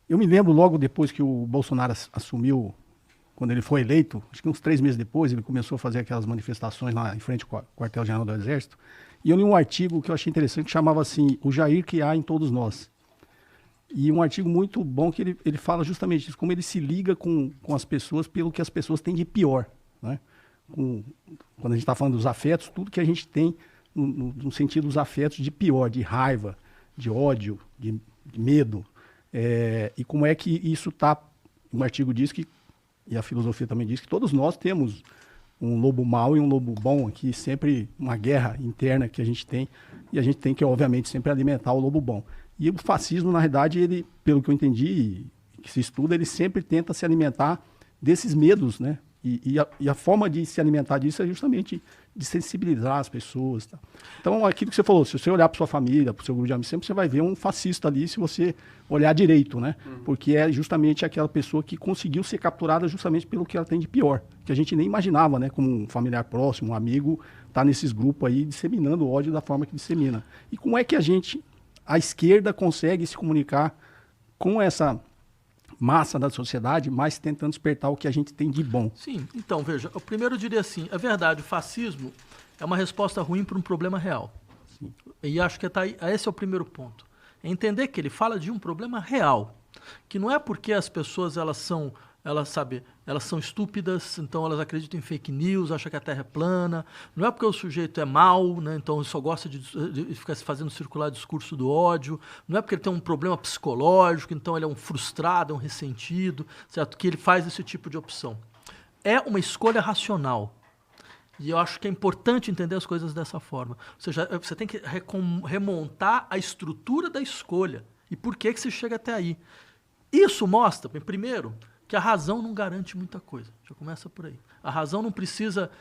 Eu me lembro logo depois que o Bolsonaro assumiu, quando ele foi eleito, acho que uns 3 meses depois, ele começou a fazer aquelas manifestações lá em frente ao quartel-general do Exército, e eu li um artigo que eu achei interessante, que chamava assim, O Jair que há em todos nós. E um artigo muito bom que ele fala justamente isso, como ele se liga com as pessoas pelo que as pessoas têm de pior, né? Quando a gente está falando dos afetos, tudo que a gente tem no sentido dos afetos de pior, de raiva, de ódio, de medo. E como é que isso está... Um artigo diz que, e a filosofia também diz que todos nós temos um lobo mau e um lobo bom aqui, sempre uma guerra interna que a gente tem, e a gente tem que, obviamente, sempre alimentar o lobo bom. E o fascismo, na verdade, ele, pelo que eu entendi, que se estuda, ele sempre tenta se alimentar desses medos, né? E a forma de se alimentar disso é justamente de sensibilizar as pessoas. Tá? Então, aquilo que você falou, se você olhar para sua família, para o seu grupo de amigos, sempre você vai ver um fascista ali, se você olhar direito, né? Porque é justamente aquela pessoa que conseguiu ser capturada justamente pelo que ela tem de pior, que a gente nem imaginava, né? Como um familiar próximo, um amigo, tá nesses grupos aí disseminando o ódio da forma que dissemina. E como é que a esquerda consegue se comunicar com essa massa da sociedade, mas tentando despertar o que a gente tem de bom? Sim, então, veja, eu primeiro diria assim, é verdade, o fascismo é uma resposta ruim para um problema real. Sim. E acho que esse é o primeiro ponto. É entender que ele fala de um problema real, que não é porque as pessoas elas são estúpidas, então elas acreditam em fake news, acham que a Terra é plana, não é porque o sujeito é mau, né, então ele só gosta de ficar fazendo circular discurso do ódio, não é porque ele tem um problema psicológico, então ele é um frustrado, é um ressentido, certo? Que ele faz esse tipo de opção. É uma escolha racional. E eu acho que é importante entender as coisas dessa forma. Ou seja, você tem que remontar a estrutura da escolha e por que se chega até aí. Isso mostra, primeiro, que a razão não garante muita coisa. Já começa por aí. A razão não precisa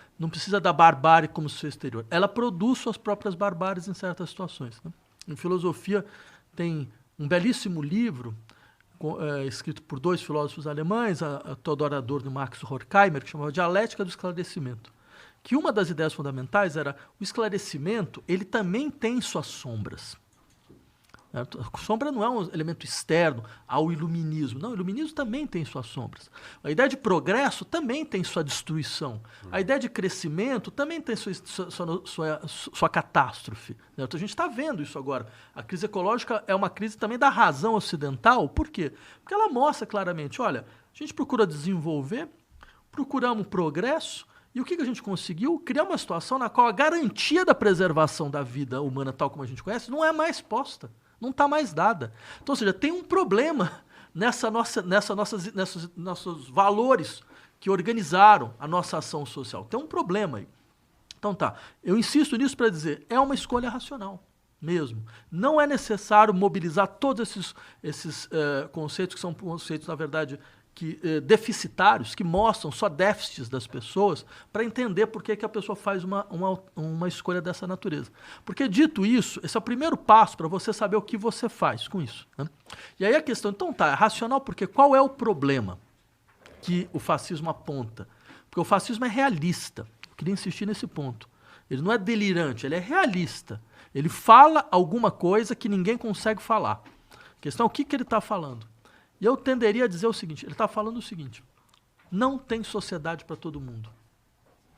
da barbárie como seu exterior. Ela produz suas próprias barbáries em certas situações. Né? Em filosofia tem um belíssimo livro escrito por 2 filósofos alemães, a Theodor Adorno e Max Horkheimer, que chamava Dialética do Esclarecimento. Que uma das ideias fundamentais era o esclarecimento, ele também tem suas sombras. A sombra não é um elemento externo ao iluminismo. Não, o iluminismo também tem suas sombras. A ideia de progresso também tem sua destruição. A ideia de crescimento também tem sua catástrofe. A gente está vendo isso agora. A crise ecológica é uma crise também da razão ocidental. Por quê? Porque ela mostra claramente, olha, a gente procura desenvolver, procuramos progresso, e o que a gente conseguiu? Criar uma situação na qual a garantia da preservação da vida humana, tal como a gente conhece, não é mais posta. Não está mais dada. Então, ou seja, tem um problema nossos valores que organizaram a nossa ação social. Tem um problema aí. Então tá, eu insisto nisso para dizer, é uma escolha racional mesmo. Não é necessário mobilizar todos esses conceitos que são conceitos, na verdade, deficitários, que mostram só déficits das pessoas, para entender por que a pessoa faz uma escolha dessa natureza. Porque, dito isso, esse é o primeiro passo para você saber o que você faz com isso. Né? E aí a questão, então tá, é racional, porque qual é o problema que o fascismo aponta? Porque o fascismo é realista. Eu queria insistir nesse ponto. Ele não é delirante, ele é realista. Ele fala alguma coisa que ninguém consegue falar. A questão é o que ele está falando. E eu tenderia a dizer o seguinte, ele está falando o seguinte, não tem sociedade para todo mundo.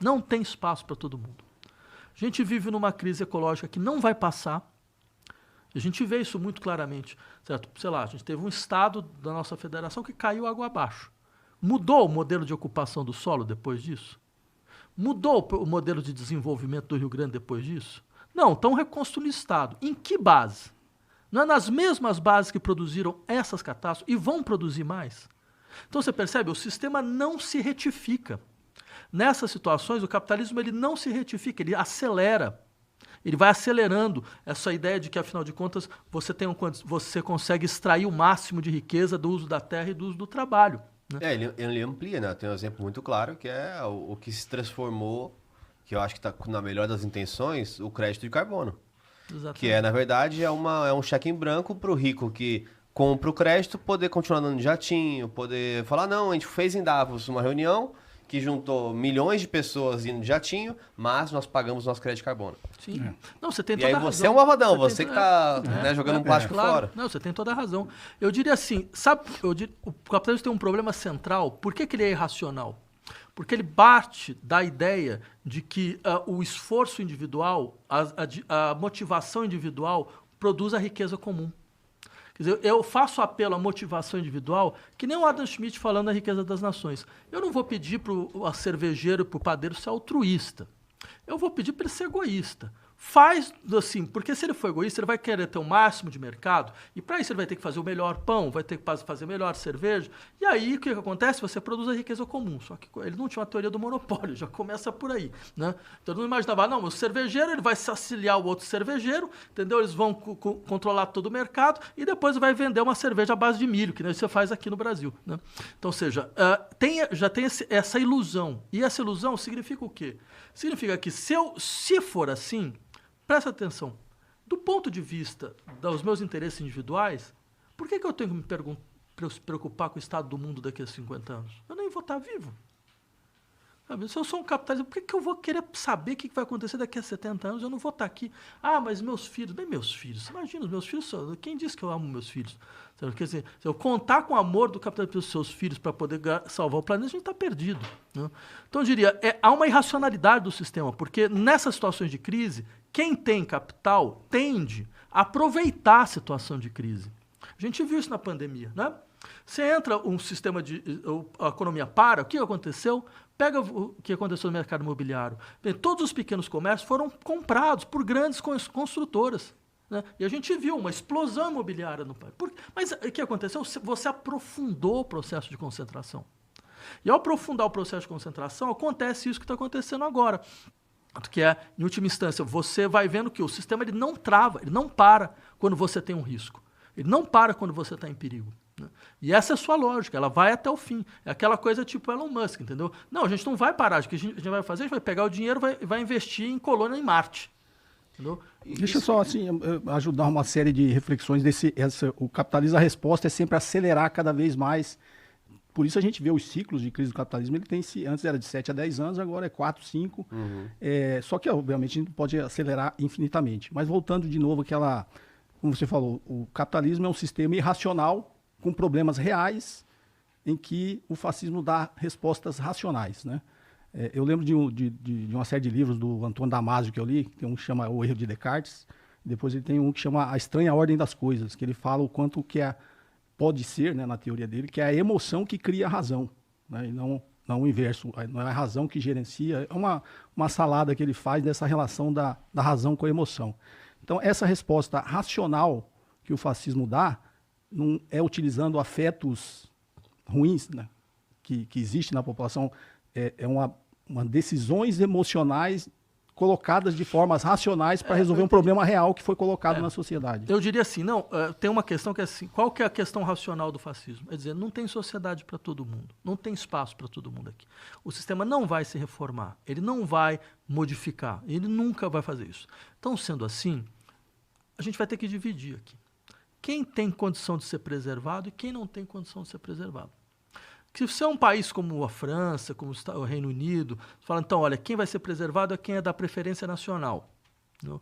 Não tem espaço para todo mundo. A gente vive numa crise ecológica que não vai passar. A gente vê isso muito claramente. Certo? Sei lá, a gente teve um estado da nossa federação que caiu água abaixo. Mudou o modelo de ocupação do solo depois disso? Mudou o modelo de desenvolvimento do Rio Grande depois disso? Não, estão reconstruindo o estado. Em que base? Não é nas mesmas bases que produziram essas catástrofes e vão produzir mais. Então você percebe, o sistema não se retifica. Nessas situações, o capitalismo ele não se retifica, ele acelera. Ele vai acelerando essa ideia de que, afinal de contas, você consegue extrair o máximo de riqueza do uso da terra e do uso do trabalho. Né? Ele amplia, né? Tem um exemplo muito claro que é o que se transformou, que eu acho que está na melhor das intenções, o crédito de carbono. Exatamente. Que na verdade, é um cheque em branco para o rico que compra o crédito, poder continuar dando jatinho, poder falar, não, a gente fez em Davos uma reunião que juntou milhões de pessoas indo de jatinho, mas nós pagamos nosso crédito de carbono. Sim. Não, você tem E toda aí a razão. você é um malvadão, você que está jogando um plástico fora. Não, você tem toda a razão. Eu diria assim, sabe, o capitalismo tem um problema central. Por que ele é irracional? Porque ele parte da ideia de que o esforço individual, a motivação individual produz a riqueza comum. Quer dizer, eu faço apelo à motivação individual, que nem o Adam Smith falando da riqueza das nações. Eu não vou pedir para o cervejeiro e para o padeiro ser altruísta. Eu vou pedir para ele ser egoísta. Faz assim, porque se ele for egoísta, ele vai querer ter o máximo de mercado, e para isso ele vai ter que fazer o melhor pão, vai ter que fazer a melhor cerveja, e aí o que acontece? Você produz a riqueza comum, só que ele não tinha uma teoria do monopólio, já começa por aí, né? Então ele não imaginava, não, o cervejeiro ele vai se auxiliar o outro cervejeiro, entendeu? Eles vão controlar todo o mercado, e depois vai vender uma cerveja à base de milho, que nem você faz aqui no Brasil, né? Então, ou seja, já tem essa ilusão, e essa ilusão significa o quê? Significa que se for assim, presta atenção, do ponto de vista dos meus interesses individuais, por que eu tenho que me preocupar com o estado do mundo daqui a 50 anos? Eu nem vou estar vivo. Sabe? Se eu sou um capitalista, por que eu vou querer saber o que vai acontecer daqui a 70 anos? Eu não vou estar aqui. Ah, mas meus filhos, nem meus filhos. Imagina, os meus filhos, quem disse que eu amo meus filhos? Quer dizer, se eu contar com o amor do capitalismo pelos seus filhos para poder salvar o planeta, a gente está perdido, né? Então, eu diria, há uma irracionalidade do sistema, porque nessas situações de crise, quem tem capital tende a aproveitar a situação de crise. A gente viu isso na pandemia, né? Você entra um sistema a economia para, o que aconteceu? Pega o que aconteceu no mercado imobiliário. Bem, todos os pequenos comércios foram comprados por grandes construtoras, né? E a gente viu uma explosão imobiliária no país. Mas o que aconteceu? Você aprofundou o processo de concentração. E ao aprofundar o processo de concentração, acontece isso que está acontecendo agora. Que é, em última instância, você vai vendo que o sistema ele não trava, ele não para quando você tem um risco. Ele não para quando você está em perigo, né? E essa é a sua lógica, ela vai até o fim. É aquela coisa tipo Elon Musk, entendeu? Não, a gente não vai parar, o que a gente vai fazer, a gente vai pegar o dinheiro e vai investir em colônia em Marte. Entendeu? Deixa eu só assim, ajudar uma série de reflexões o capitalismo, a resposta é sempre acelerar cada vez mais. Por isso a gente vê os ciclos de crise do capitalismo, ele tem, antes era de 7 a 10 anos, agora é 4, 5. Só que, obviamente, a gente pode acelerar infinitamente. Mas voltando de novo como você falou, o capitalismo é um sistema irracional, com problemas reais, em que o fascismo dá respostas racionais, né? Eu lembro de uma série de livros do Antônio Damasio que eu li, tem um que chama O Erro de Descartes, depois ele tem um que chama A Estranha Ordem das Coisas, que ele fala o quanto que pode ser, né, na teoria dele, que é a emoção que cria a razão, né, e não o inverso, não é a razão que gerencia, é uma salada que ele faz dessa relação da razão com a emoção. Então, essa resposta racional que o fascismo dá, não é utilizando afetos ruins, né, que existem na população, uma decisões emocionais colocadas de formas racionais para resolver um problema real que foi colocado na sociedade. Eu diria assim, tem uma questão que é assim, qual que é a questão racional do fascismo? É dizer, não tem sociedade para todo mundo, não tem espaço para todo mundo aqui. O sistema não vai se reformar, ele não vai modificar, ele nunca vai fazer isso. Então, sendo assim, a gente vai ter que dividir aqui. Quem tem condição de ser preservado e quem não tem condição de ser preservado. Se você é um país como a França, como o Reino Unido, você fala, então, olha, quem vai ser preservado é quem é da preferência nacional. Não?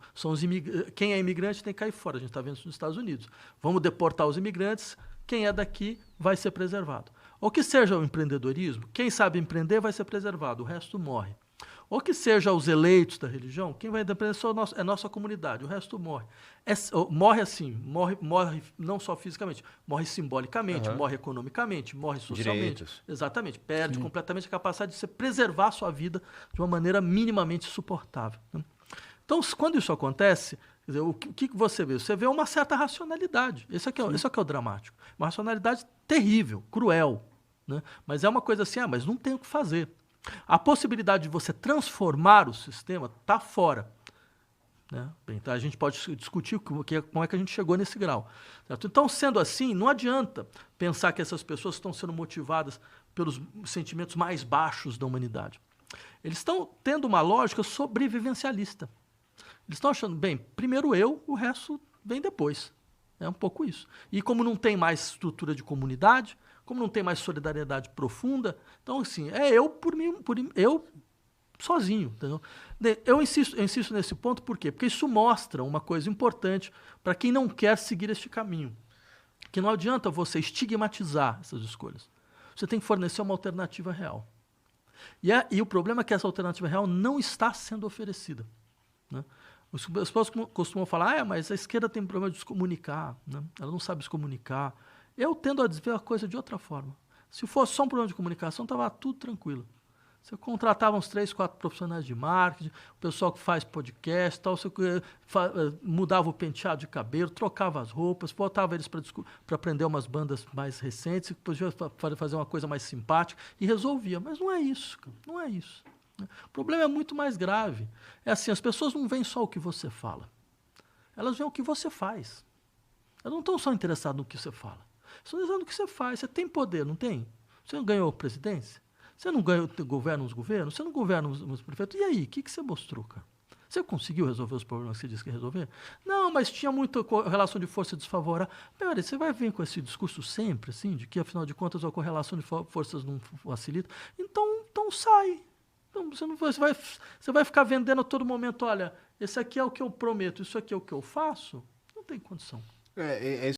Quem é imigrante tem que cair fora, a gente está vendo isso nos Estados Unidos. Vamos deportar os imigrantes, quem é daqui vai ser preservado. Ou que seja o empreendedorismo, quem sabe empreender vai ser preservado, o resto morre. Ou que seja os eleitos da religião, quem vai depender é a nossa comunidade, o resto morre. Morre assim, morre não só fisicamente, morre simbolicamente, morre economicamente, morre socialmente. Direitos. Exatamente, perde completamente a capacidade de você preservar a sua vida de uma maneira minimamente suportável, né? Então, quando isso acontece, quer dizer, o que você vê? Você vê uma certa racionalidade. Esse aqui é o dramático. Uma racionalidade terrível, cruel, né? Mas é uma coisa assim, mas não tem o que fazer. A possibilidade de você transformar o sistema está fora, né? Bem, então a gente pode discutir como é que a gente chegou nesse grau, certo? Então, sendo assim, não adianta pensar que essas pessoas estão sendo motivadas pelos sentimentos mais baixos da humanidade. Eles estão tendo uma lógica sobrevivencialista. Eles estão achando, bem, primeiro eu, o resto vem depois. É um pouco isso. E como não tem mais estrutura de comunidade, como não tem mais solidariedade profunda, então, assim, eu por mim, eu sozinho, entendeu? Eu insisto nesse ponto, por quê? Porque isso mostra uma coisa importante para quem não quer seguir este caminho. Que não adianta você estigmatizar essas escolhas. Você tem que fornecer uma alternativa real. E o problema é que essa alternativa real não está sendo oferecida, né? As pessoas costumam falar, mas a esquerda tem problema de se comunicar, né? Ela não sabe se comunicar. Eu tendo a ver a coisa de outra forma. Se fosse só um problema de comunicação, estava tudo tranquilo. Você contratava uns 3, 4 profissionais de marketing, o pessoal que faz podcast, tal, você mudava o penteado de cabelo, trocava as roupas, botava eles para aprender umas bandas mais recentes, podia fazer uma coisa mais simpática e resolvia. Mas não é isso, não é isso. O problema é muito mais grave. É assim, as pessoas não veem só o que você fala. Elas veem o que você faz. Elas não estão só interessadas no que você fala. Estão interessadas no que você faz. Você tem poder, não tem? Você não ganhou presidência? Você não governa os governos? Você não governa os prefeitos? E aí, o que você mostrou, cara? Você conseguiu resolver os problemas que você disse que ia resolver? Não, mas tinha muita relação de força desfavorável. Peraí, você vai vir com esse discurso sempre, assim, de que, afinal de contas, a correlação de forças não facilita? Então sai. Então, você vai ficar vendendo a todo momento, olha, esse aqui é o que eu prometo, isso aqui é o que eu faço? Não tem condição. É